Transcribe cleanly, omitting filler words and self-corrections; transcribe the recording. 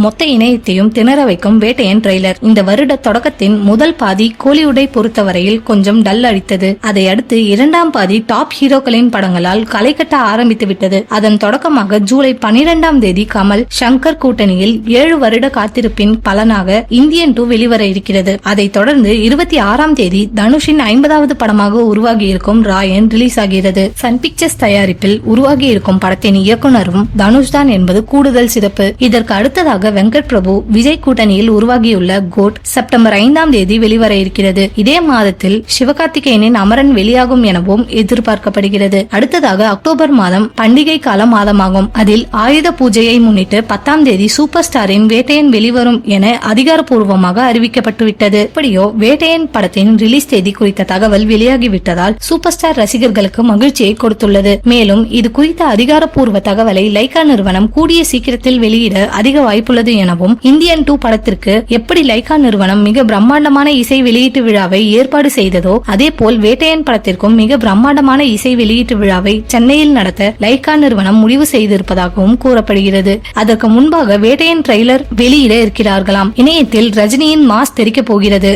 மொத்த இணையத்தையும் திணற வைக்கும் வேட்டையன் ட்ரெய்லர். இந்த வருட தொடக்கத்தின் முதல் பாதி கோலிவுட்டை பொறுத்தவரையில் கொஞ்சம் டல் அடித்தது. அதை அடுத்து இரண்டாம் பாதி டாப் ஹீரோக்களின் படங்களால் களை கட்ட ஆரம்பித்து விட்டது. அதன் தொடக்கமாக ஜூலை 12ஆம் தேதி கமல் ஷங்கர் கூட்டணியில் 7 வருட காத்திருப்பின் பலனாக இந்தியன் 2 வெளிவர இருக்கிறது. அதைத் தொடர்ந்து 26ஆம் தேதி தனுஷின் 50வது படமாக உருவாகி இருக்கும் ராயன் ரிலீஸ் ஆகிறது. சன் பிக்சர்ஸ் தயாரிப்பில் உருவாகி இருக்கும் படத்தின் இயக்குனரும் தனுஷ் தான் என்பது கூடுதல் சிறப்பு. இதற்கு அடுத்ததாக வெங்கட் பிரபு விஜய் கூட்டணியில் உருவாகியுள்ள கோட் செப்டம்பர் 5ஆம் தேதி வெளிவர இருக்கிறது. இதே மாதத்தில் சிவகார்த்திகேயனின் அமரன் வெளியாகும் எனவும் எதிர்பார்க்கப்படுகிறது. அடுத்ததாக அக்டோபர் மாதம் பண்டிகை கால மாதமாகும். அதில் ஆயுத பூஜையை முன்னிட்டு 10ஆம் தேதி சூப்பர் ஸ்டாரின் வேட்டையன் வெளிவரும் என அதிகாரப்பூர்வமாக அறிவிக்கப்பட்டுவிட்டது. எப்படியோ வேட்டையன் படத்தின் ரிலீஸ் தேதி குறித்த தகவல் வெளியாகிவிட்டதால் சூப்பர் ஸ்டார் ரசிகர்களுக்கு மகிழ்ச்சியை கொடுத்துள்ளது. மேலும் இது குறித்த அதிகாரப்பூர்வ தகவலை லைகா நிறுவனம் கூடிய சீக்கிரத்தில் வெளியிட அதிக வாய்ப்புள்ளது எனவும், இந்தியன் 2 படத்திற்கு எப்படி லைகா நிறுவனம் மிக பிரம்மாண்டமான இசை வெளியீட்டு விழாவை ஏற்பாடு செய்ததோ அதே போல் வேட்டையன் படத்திற்கும் மிக பிரம்மாண்டமான இசை வெளியீட்டு விழாவை சென்னையில் நடத்த லைகா நிறுவனம் முடிவு செய்திருப்பதாகவும் கூறப்படுகிறது. அதற்கு முன்பாக வேட்டையன் ட்ரெய்லர் வெளியிட இருக்கிறார்களாம். இணையத்தில் ரஜினியின் மாஸ் தெரிக்க போகிறது.